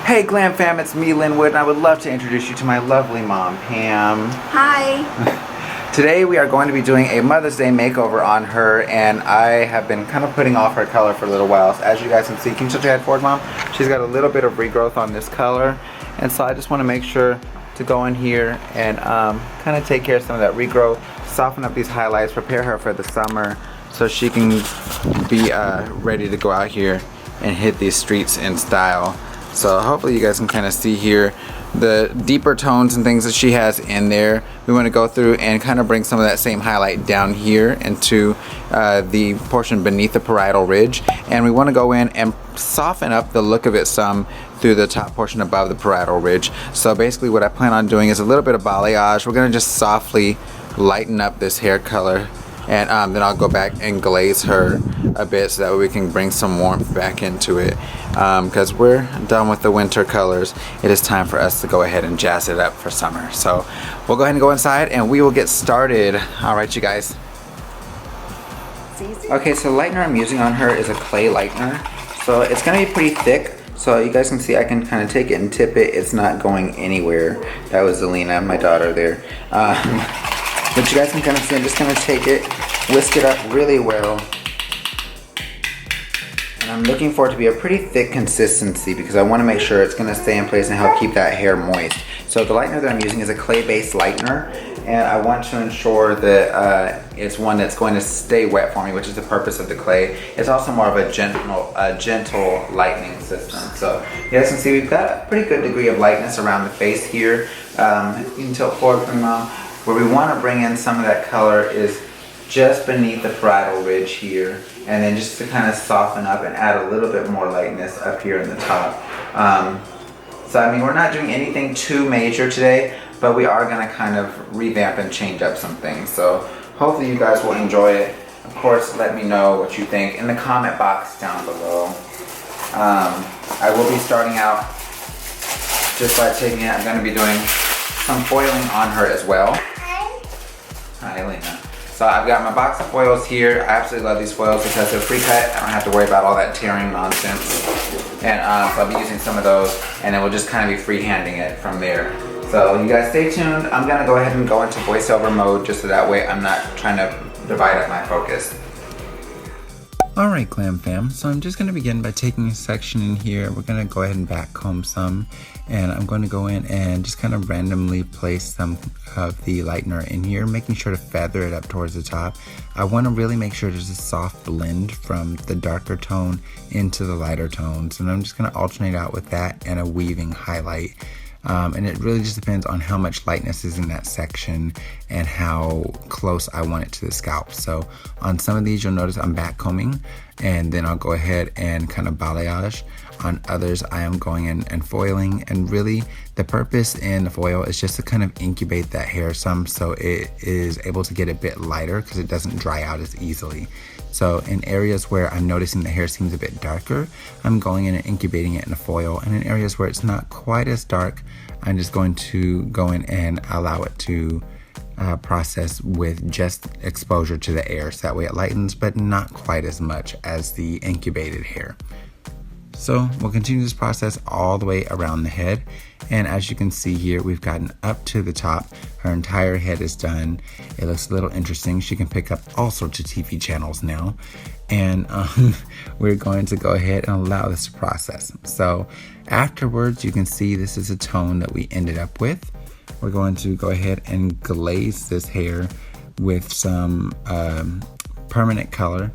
Hey GlamFam, it's me Linwood, and I would love to introduce you to my lovely mom, Pam. Hi. Today we are going to be doing a Mother's Day makeover on her, and I have been kind of putting off her color for a little while. So as you guys can see, can you tilt your head forward, Mom? She's got a little bit of regrowth on this color, and so I just want to make sure to go in here and kind of take care of some of that regrowth, soften up these highlights, prepare her for the summer so she can be ready to go out here and hit these streets in style. So hopefully you guys can kind of see here the deeper tones and things that she has in there. We want to go through and kind of bring some of that same highlight down here into the portion beneath the parietal ridge, and we want to go in and soften up the look of it some through the top portion above the parietal ridge. So basically what I plan on doing is a little bit of balayage. We're going to just softly lighten up this hair color, and then I'll go back and glaze her a bit so that way we can bring some warmth back into it. Because we're done with the winter colors, it is time for us to go ahead and jazz it up for summer. So we'll go ahead and go inside and we will get started. All right, you guys. Okay, so the lightener I'm using on her is a clay lightener. So it's gonna be pretty thick. So you guys can see I can kind of take it and tip it. It's not going anywhere. That was Zelina, my daughter there. But you guys can kind of see I'm just gonna take it, whisk it up really well. And I'm looking for it to be a pretty thick consistency because I want to make sure it's going to stay in place and help keep that hair moist. So the lightener that I'm using is a clay-based lightener, and I want to ensure that it's one that's going to stay wet for me, which is the purpose of the clay. It's also more of a gentle lightening system. So you guys can see we've got a pretty good degree of lightness around the face here. You can tilt forward from Mom. Where we want to bring in some of that color is just beneath the parietal ridge here, and then just to kind of soften up and add a little bit more lightness up here in the top. So I mean, we're not doing anything too major today, but we are going to kind of revamp and change up some things. So hopefully you guys will enjoy it. Of course, let me know what you think in the comment box down below. I will be starting out just by taking it. I'm going to be doing some foiling on her as well. Hi, Elena. So I've got my box of foils here. I absolutely love these foils because they're pre-cut. I don't have to worry about all that tearing nonsense. And so I'll be using some of those, and then we'll just kind of be freehanding it from there. So you guys stay tuned. I'm gonna go ahead and go into voiceover mode just so that way I'm not trying to divide up my focus. Alright GlamFam, so I'm just going to begin by taking a section in here. We're going to go ahead and back comb some, and I'm going to go in and just kind of randomly place some of the lightener in here, making sure to feather it up towards the top. I want to really make sure there's a soft blend from the darker tone into the lighter tones, and I'm just going to alternate out with that and a weaving highlight. And it really just depends on how much lightness is in that section and how close I want it to the scalp. So on some of these you'll notice I'm back combing, and then I'll go ahead and kind of balayage. On others I am going in and foiling, and really the purpose in the foil is just to kind of incubate that hair some so it is able to get a bit lighter because it doesn't dry out as easily. So in areas where I'm noticing the hair seems a bit darker, I'm going in and incubating it in a foil, and in areas where it's not quite as dark, I'm just going to go in and allow it to process with just exposure to the air, so that way it lightens but not quite as much as the incubated hair. So we'll continue this process all the way around the head, and as you can see here, we've gotten up to the top. Her entire head is done. It looks a little interesting. She can pick up all sorts of TV channels now, and we're going to go ahead and allow this to process. So afterwards, you can see this is a tone that we ended up with. We're going to go ahead and glaze this hair with some permanent color.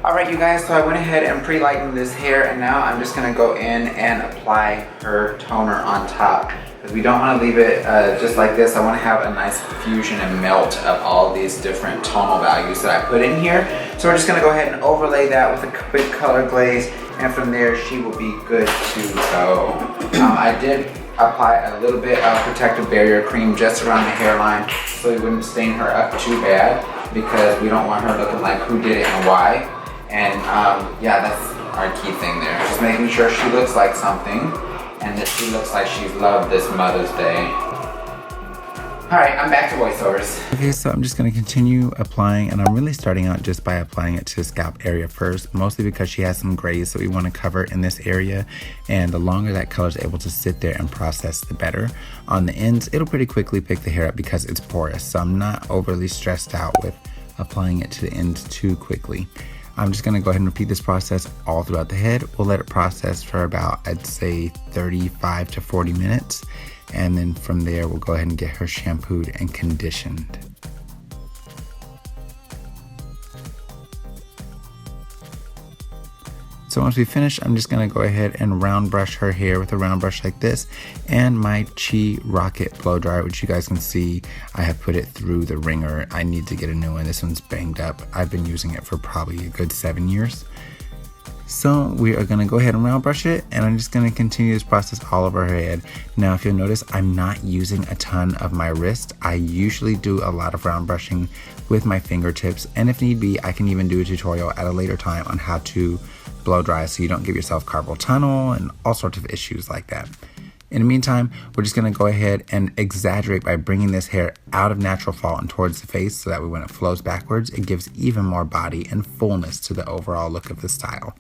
Alright you guys, so I went ahead and pre-lightened this hair, and now I'm just going to go in and apply her toner on top. Because we don't want to leave it just like this. I want to have a nice fusion and melt of all these different tonal values that I put in here. So we're just going to go ahead and overlay that with a quick color glaze, and from there she will be good to go. I did apply a little bit of protective barrier cream just around the hairline so we wouldn't stain her up too bad, because we don't want her looking like who did it and why. And yeah, that's our key thing there. Just making sure she looks like something and that she looks like she's loved this Mother's Day. Alright, I'm back to voiceovers. Okay, so I'm just going to continue applying, and I'm really starting out just by applying it to the scalp area first, mostly because she has some grays that we want to cover in this area, and the longer that color is able to sit there and process, the better. On the ends, it'll pretty quickly pick the hair up because it's porous, so I'm not overly stressed out with applying it to the ends too quickly. I'm just going to go ahead and repeat this process all throughout the head. We'll let it process for about, I'd say, 35 to 40 minutes. And then from there, we'll go ahead and get her shampooed and conditioned. So once we finish, I'm just gonna go ahead and round brush her hair with a round brush like this and my Chi Rocket blow dryer, which you guys can see I have put it through the wringer. I need to get a new one. This one's banged up. I've been using it for probably a good 7 years. So we are gonna go ahead and round brush it, and I'm just gonna continue this process all over her head. Now, if you'll notice, I'm not using a ton of my wrist. I usually do a lot of round brushing with my fingertips, and if need be, I can even do a tutorial at a later time on how to blow dry so you don't give yourself carpal tunnel and all sorts of issues like that. In the meantime, we're just gonna go ahead and exaggerate by bringing this hair out of natural fall and towards the face, so that way when it flows backwards, it gives even more body and fullness to the overall look of the style.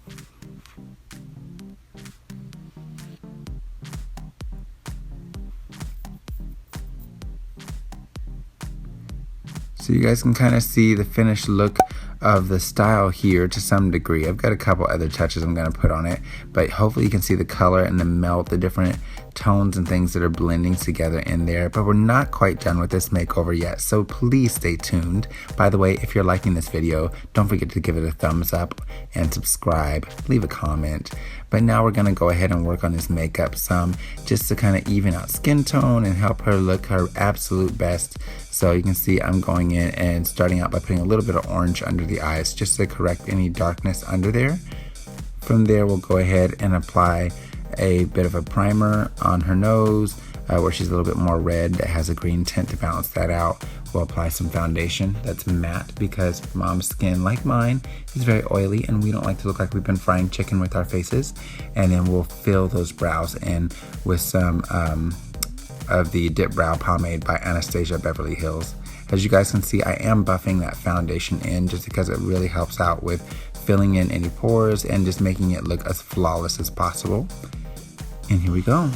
So you guys can kind of see the finished look of the style here to some degree. I've got a couple other touches I'm going to put on it, but hopefully you can see the color and the melt, the different tones and things that are blending together in there. But we're not quite done with this makeover yet, so please stay tuned. By the way, if you're liking this video, don't forget to give it a thumbs up and subscribe, leave a comment. But now we're going to go ahead and work on this makeup some, just to kind of even out skin tone and help her look her absolute best. So you can see I'm going in and starting out by putting a little bit of orange under the eyes just to correct any darkness under there. From there, we'll go ahead and apply a bit of a primer on her nose where she's a little bit more red that has a green tint to balance that out. We'll apply some foundation that's matte because mom's skin, like mine, is very oily and we don't like to look like we've been frying chicken with our faces. And then we'll fill those brows in with some of the Dip Brow Pomade by Anastasia Beverly Hills. As you guys can see, I am buffing that foundation in just because it really helps out with filling in any pores and just making it look as flawless as possible. And here we go.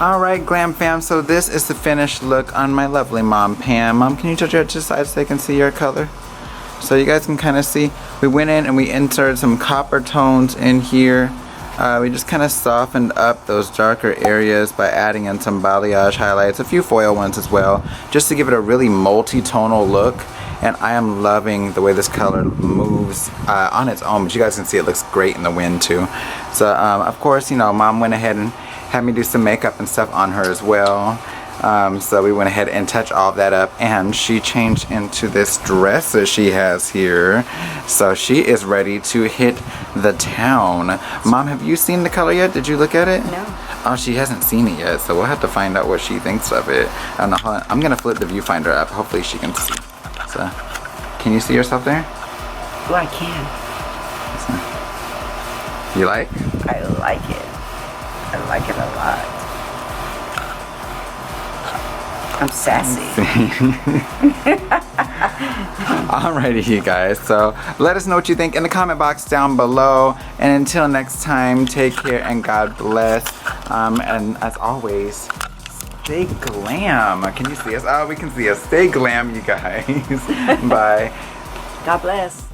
Alright, Glam Fam, so this is the finished look on my lovely mom, Pam. Mom, can you touch her to the side so they can see your color? So you guys can kind of see, we went in and we inserted some copper tones in here. We just kind of softened up those darker areas by adding in some balayage highlights, a few foil ones as well, just to give it a really multi-tonal look. And I am loving the way this color moves on its own, but you guys can see it looks great in the wind too. So of course, you know, mom went ahead and had me do some makeup and stuff on her as well. So we went ahead and touched all of that up, and she changed into this dress that she has here. So she is ready to hit the town. Mom, have you seen the color yet? Did you look at it? No. Oh, she hasn't seen it yet, so we'll have to find out what she thinks of it. I don't know, hold on. I'm gonna flip the viewfinder up. Hopefully she can see. So, can you see yourself there? Well, I can. You like? I like it. I like it a lot. I'm sassy. Alrighty, you guys. So let us know what you think in the comment box down below. And until next time, take care and God bless. And as always, stay glam. Can you see us? Oh, we can see us. Stay glam, you guys. Bye. God bless.